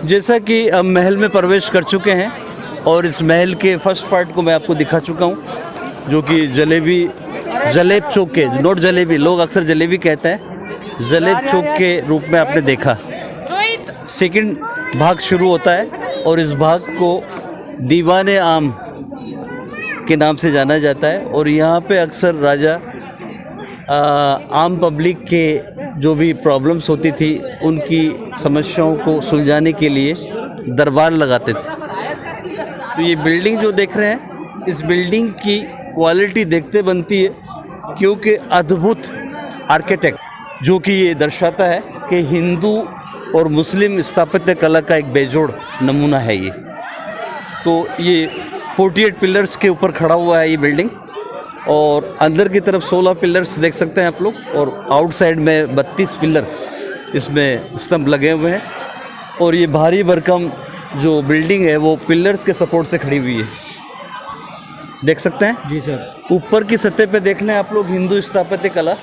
जैसा कि हम महल में प्रवेश कर चुके हैं और इस महल के फर्स्ट पार्ट को मैं आपको दिखा चुका हूँ, जो कि जलेब चौक के, नोट जलेबी, लोग अक्सर जलेबी कहते हैं, जलेब चौक के रूप में आपने देखा। सेकंड भाग शुरू होता है और इस भाग को दीवाने आम के नाम से जाना जाता है और यहाँ पे अक्सर राजा आम पब्लिक के जो भी प्रॉब्लम्स होती थी उनकी समस्याओं को सुलझाने के लिए दरबार लगाते थे। तो ये बिल्डिंग जो देख रहे हैं, इस बिल्डिंग की क्वालिटी देखते बनती है, क्योंकि अद्भुत आर्किटेक्ट जो कि ये दर्शाता है कि हिंदू और मुस्लिम स्थापत्य कला का एक बेजोड़ नमूना है ये। तो ये 48 पिलर्स के ऊपर खड़ा हुआ है ये बिल्डिंग और अंदर की तरफ 16 पिलर्स देख सकते हैं आप लोग और आउटसाइड में 32 पिलर इसमें स्तंभ लगे हुए हैं और ये भारी भरकम जो बिल्डिंग है वो पिलर्स के सपोर्ट से खड़ी हुई है, देख सकते हैं। जी सर। ऊपर की सतह पे देख लें आप लोग हिंदू स्थापत्य कला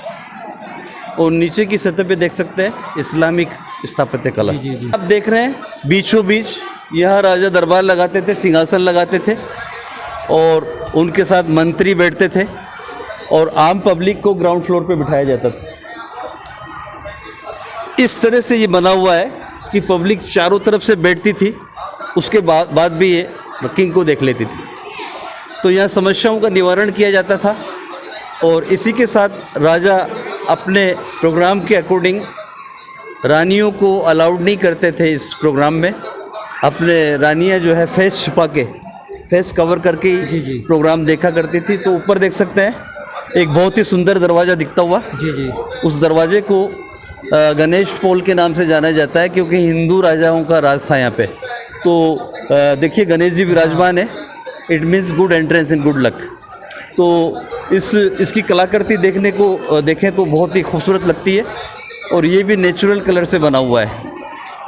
और नीचे की सतह पे देख सकते हैं इस्लामिक स्थापत्य कला। जी जी जी। आप देख रहे हैं बीचों बीच यहाँ राजा दरबार लगाते थे, सिंहासन लगाते थे और उनके साथ मंत्री बैठते थे और आम पब्लिक को ग्राउंड फ्लोर पे बिठाया जाता था। इस तरह से ये बना हुआ है कि पब्लिक चारों तरफ से बैठती थी, उसके बाद भी ये किंग को देख लेती थी। तो यहाँ समस्याओं का निवारण किया जाता था और इसी के साथ राजा अपने प्रोग्राम के अकॉर्डिंग रानियों को अलाउड नहीं करते थे इस प्रोग्राम में। अपने रानियाँ जो है फेस छुपा के, फेस कवर करके ही प्रोग्राम देखा करती थी। तो ऊपर देख सकते हैं एक बहुत ही सुंदर दरवाज़ा दिखता हुआ। जी जी। उस दरवाजे को गणेश पोल के नाम से जाना जाता है क्योंकि हिंदू राजाओं का राज था यहाँ पे। तो देखिए गणेश जी विराजमान है, it means good entrance in good luck. तो इसकी कलाकृति देखने को देखें तो बहुत ही खूबसूरत लगती है और ये भी नेचुरल कलर से बना हुआ है।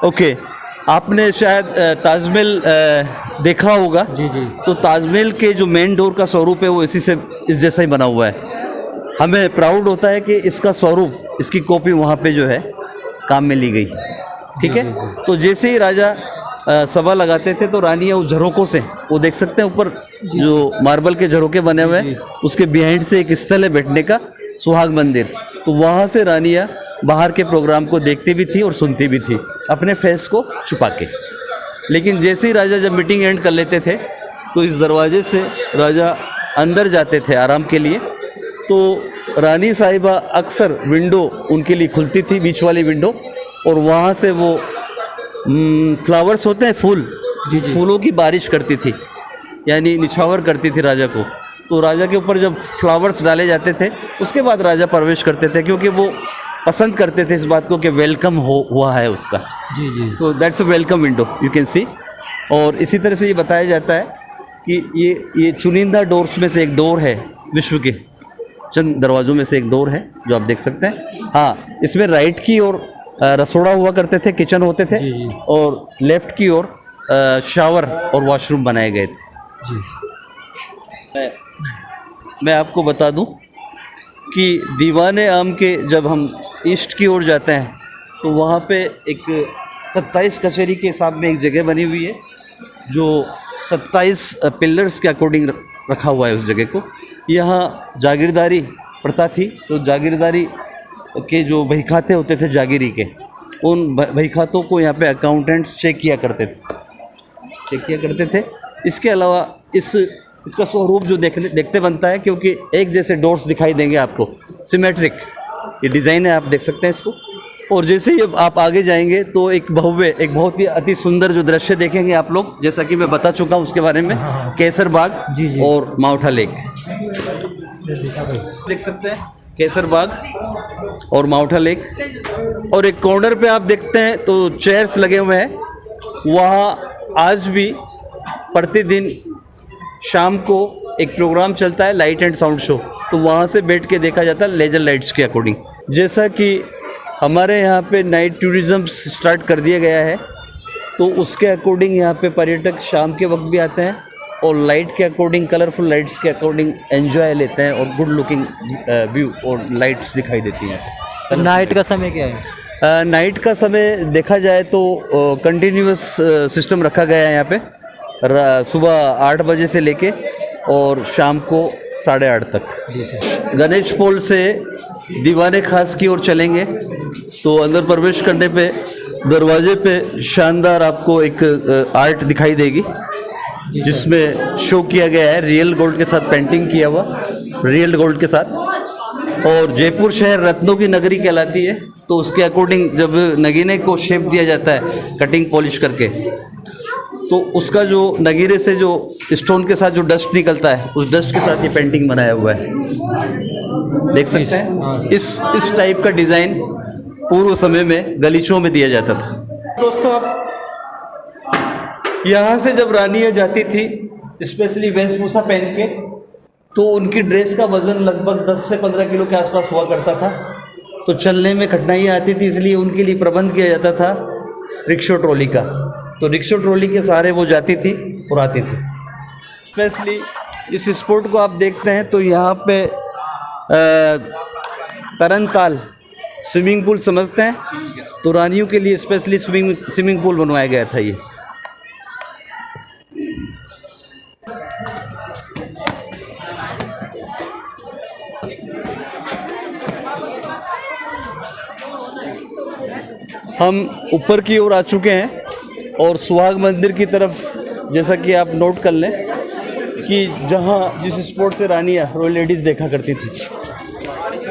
ओके, आपने शायद ताजमहल देखा होगा। जी जी। तो ताजमहल के जो मेन डोर का स्वरूप है वो इस जैसा ही बना हुआ है। हमें प्राउड होता है कि इसका स्वरूप, इसकी कॉपी वहाँ पे जो है काम में ली गई। ठीक है। तो जैसे ही राजा सभा लगाते थे तो रानियाँ उस झरोकों से, वो देख सकते हैं ऊपर जो मार्बल के झरोके बने हुए हैं, उसके बिहाइंड से एक स्थल है बैठने का, सुहाग मंदिर। तो वहाँ से रानियाँ बाहर के प्रोग्राम को देखती भी थी और सुनती भी थी अपने फेस को छुपा के। लेकिन जैसे ही राजा जब मीटिंग एंड कर लेते थे तो इस दरवाजे से राजा अंदर जाते थे आराम के लिए। तो रानी साहिबा अक्सर विंडो उनके लिए खुलती थी, बीच वाली विंडो, और वहाँ से वो फ्लावर्स होते हैं, फूल, फूलों की बारिश करती थी, यानी निछावर करती थी राजा को। तो राजा के ऊपर जब फ्लावर्स डाले जाते थे उसके बाद राजा प्रवेश करते थे, क्योंकि वो पसंद करते थे इस बात को कि वेलकम हुआ है उसका। जी जी। तो that's a welcome window, you can see. और इसी तरह से ये बताया जाता है कि ये चुनिंदा डोर्स में से एक डोर है, विश्व के चंद दरवाज़ों में से एक डोर है जो आप देख सकते हैं। हाँ, इसमें राइट की ओर रसोड़ा हुआ करते थे, किचन होते थे। जी जी। और लेफ़्ट की ओर शावर और वॉशरूम बनाए गए थे। जी। मैं आपको बता दूं कि दीवाने आम के जब हम ईस्ट की ओर जाते हैं तो वहाँ पे एक 27 कचहरी के हिसाब में एक जगह बनी हुई है जो 27 पिलर्स के अकॉर्डिंग रखा हुआ है उस जगह को। यहाँ जागीरदारी प्रथा थी, तो जागीरदारी के जो बहीखाते होते थे जागीरी के, उन बहीखातों को यहाँ पे अकाउंटेंट्स चेक किया करते थे। इसके अलावा इसका स्वरूप जो देखते बनता है, क्योंकि एक जैसे डोर्स दिखाई देंगे आपको, सिमेट्रिक ये डिज़ाइन है, आप देख सकते हैं इसको। और जैसे ही आप आगे जाएंगे तो एक बहुत ही अति सुंदर जो दृश्य देखेंगे आप लोग, जैसा कि मैं बता चुका हूँ उसके बारे में, केसर बाग और माउठा लेक देख सकते हैं, केसर बाग और माउठा लेक। और एक कॉर्नर पे आप देखते हैं तो चेयर्स लगे हुए हैं, वहाँ आज भी प्रतिदिन शाम को एक प्रोग्राम चलता है, लाइट एंड साउंड शो। तो वहाँ से बैठ के देखा जाता है लेजर लाइट्स के अकॉर्डिंग। जैसा कि हमारे यहाँ पे नाइट टूरिज़्म स्टार्ट कर दिया गया है, तो उसके अकॉर्डिंग यहाँ पे पर्यटक शाम के वक्त भी आते हैं और लाइट के अकॉर्डिंग, कलरफुल लाइट्स के अकॉर्डिंग एंजॉय लेते हैं और गुड लुकिंग व्यू और लाइट्स दिखाई देती हैं। तो नाइट का समय क्या है? नाइट का समय देखा जाए तो कंटिन्यूअस सिस्टम रखा गया है यहाँ पे, सुबह 8 बजे से लेके और शाम को 8:30 तक। जी सर। गणेश पोल से दीवाने खास की ओर चलेंगे तो अंदर प्रवेश करने पे दरवाजे पे शानदार आपको एक आर्ट दिखाई देगी, जिसमें शो किया गया है रियल गोल्ड के साथ, पेंटिंग किया हुआ रियल गोल्ड के साथ। और जयपुर शहर रत्नों की नगरी कहलाती है, तो उसके अकॉर्डिंग जब नगीने को शेप दिया जाता है कटिंग पॉलिश करके, तो उसका जो नगीरे से जो स्टोन के साथ जो डस्ट निकलता है, उस डस्ट के साथ ये पेंटिंग बनाया हुआ है, देख सकते हैं। इस टाइप का डिज़ाइन पूर्व समय में गलीचों में दिया जाता था। दोस्तों, अब यहाँ से जब रानियाँ जाती थी स्पेशली वेशभूषा पहन के, तो उनकी ड्रेस का वज़न लगभग 10 से 15 किलो के आसपास हुआ करता था, तो चलने में कठिनाइयाँ आती थी, इसलिए उनके लिए प्रबंध किया जाता था रिक्शा ट्रॉली का। तो रिक्शा ट्रॉली के सहारे वो जाती थी और आती थी। स्पेशली इस स्पोर्ट को आप देखते हैं तो यहाँ पे तरनताल स्विमिंग पूल समझते हैं, तो रानियों के लिए स्पेशली स्विमिंग पूल बनवाया गया था ये। हम ऊपर की ओर आ चुके हैं और सुहाग मंदिर की तरफ, जैसा कि आप नोट कर लें कि जहां जिस स्पोर्ट से रानियां रॉयल लेडीज़ देखा करती थी,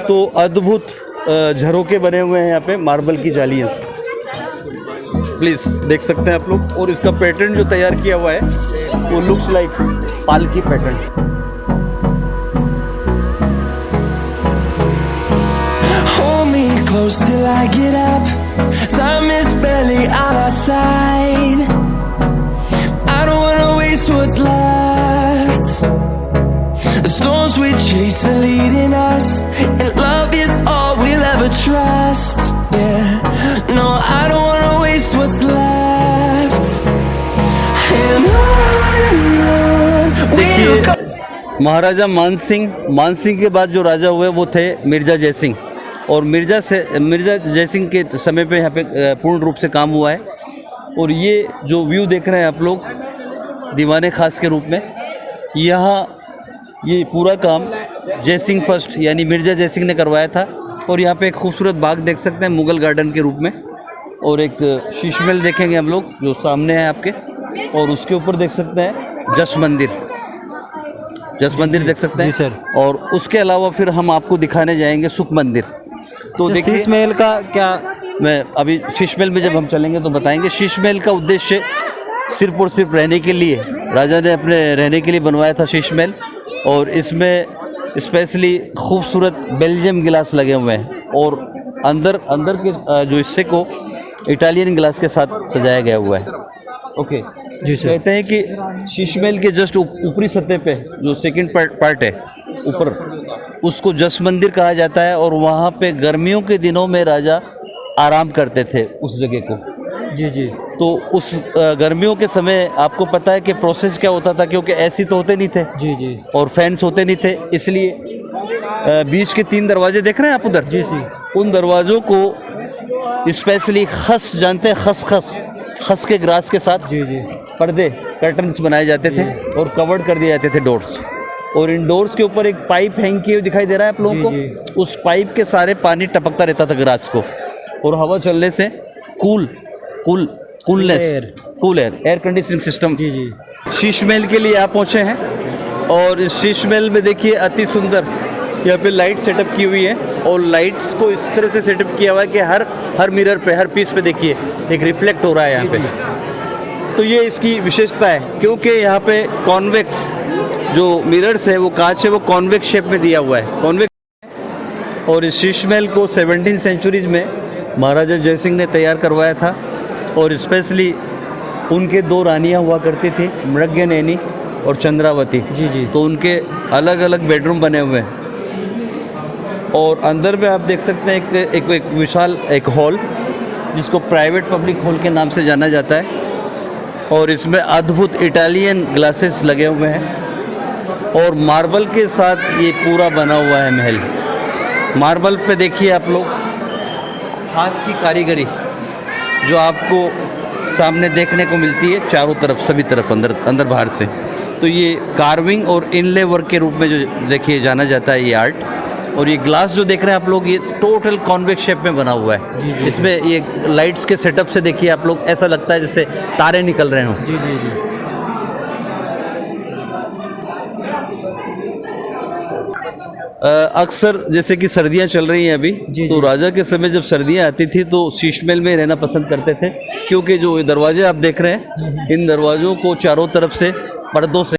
तो अद्भुत झरोके बने हुए हैं यहाँ पे मार्बल की जालियों से, प्लीज़ देख सकते हैं आप लोग। और इसका पैटर्न जो तैयार किया हुआ है वो लुक्स लाइक पालकी pattern. Close till I get up, time is barely on our side. I don't wanna waste what's left. The storms we chase are leading us, and love is all we'll ever trust. Yeah, no, I don't wanna waste what's left. And on we'll go. महाराजा मानसिंह के बाद जो राजा हुए वो थे मिर्जा जयसिंह, और मिर्जा जयसिंह के समय पे यहाँ पे पूर्ण रूप से काम हुआ है। और ये जो व्यू देख रहे हैं आप लोग दीवाने खास के रूप में, यहाँ ये पूरा काम जयसिंह फर्स्ट यानी मिर्जा जयसिंह ने करवाया था। और यहाँ पे एक खूबसूरत बाग देख सकते हैं मुग़ल गार्डन के रूप में, और एक शीश महल देखेंगे हम लोग जो सामने है आपके, और उसके ऊपर देख सकते हैं जस मंदिर देख सकते हैं सर। और उसके अलावा फिर हम आपको दिखाने जाएंगे सुख मंदिर। तो देखिए शीश महल का क्या, मैं अभी शीश महल में जब हम चलेंगे तो बताएंगे। शीश महल का उद्देश्य सिर्फ और सिर्फ रहने के लिए, राजा ने अपने रहने के लिए बनवाया था शीश महल, और इसमें स्पेशली खूबसूरत बेल्जियम गिलास लगे हुए हैं, और अंदर के जो हिस्से को इटालियन गिलास के साथ सजाया गया हुआ है। ओके जी सर। कहते हैं कि शीश महल के जस्ट ऊपरी सतह पे जो सेकंड पार्ट है ऊपर, उसको जस मंदिर कहा जाता है, और वहाँ पे गर्मियों के दिनों में राजा आराम करते थे उस जगह को। जी। तो उस गर्मियों के समय आपको पता है कि प्रोसेस क्या होता था, क्योंकि ऐसी तो होते नहीं थे जी, और फैंस होते नहीं थे, इसलिए बीच के 3 दरवाजे देख रहे हैं आप उधर जी, उन दरवाज़ों को स्पेशली खस, जानते हैं खस के ग्रास के साथ जी पर्दे कर्टन्स बनाए जाते थे और कवर्ड कर दिए जाते थे डोर्स। और इन डोर्स के ऊपर एक पाइप हैंग किए दिखाई दे रहा है आप लोगों को, उस पाइप के सारे पानी टपकता रहता था ग्रास को, और हवा चलने से कूल एयर कंडीशनिंग सिस्टम। जी। शीश महल के लिए आप पहुँचे हैं, और इस शीश महल में देखिए अति सुंदर यहाँ पे लाइट सेटअप की हुई है, और लाइट्स को इस तरह से सेटअप किया हुआ है कि हर मिरर पे, हर पीस पे देखिए एक रिफ्लेक्ट हो रहा है यहाँ पे। तो ये इसकी विशेषता है, क्योंकि यहाँ पे कॉन्वेक्स जो मिरर्स है वो कांच है, वो कॉन्वेक्स शेप में दिया हुआ है, कॉन्वेक्स। और इस शीश महल को 17वीं सेंचुरीज में महाराजा जयसिंह ने तैयार करवाया था, और स्पेशली उनके 2 रानियाँ हुआ करती थी, मृग्यनयनी और चंद्रावती जी। तो उनके अलग अलग बेडरूम बने हुए हैं, और अंदर में आप देख सकते हैं एक विशाल एक हॉल, जिसको प्राइवेट पब्लिक हॉल के नाम से जाना जाता है, और इसमें अद्भुत इटालियन ग्लासेस लगे हुए हैं, और मार्बल के साथ ये पूरा बना हुआ है महल। मार्बल पे देखिए आप लोग हाथ की कारीगरी जो आपको सामने देखने को मिलती है चारों तरफ, सभी तरफ, अंदर बाहर से, तो ये कार्विंग और इनले वर्क के रूप में जो देखिए जाना जाता है ये आर्ट। और ये ग्लास जो देख रहे हैं आप लोग, ये टोटल कॉन्वेक्स शेप में बना हुआ है। इसमें ये लाइट्स के सेटअप से देखिए आप लोग, ऐसा लगता है जैसे तारे निकल रहे हों। जी जी जी। अक्सर जैसे कि सर्दियां चल रही हैं अभी, तो राजा के समय जब सर्दियां आती थी तो शीश महल में रहना पसंद करते थे, क्योंकि जो ये दरवाजे आप देख रहे हैं, इन दरवाज़ों को चारों तरफ से पर्दों से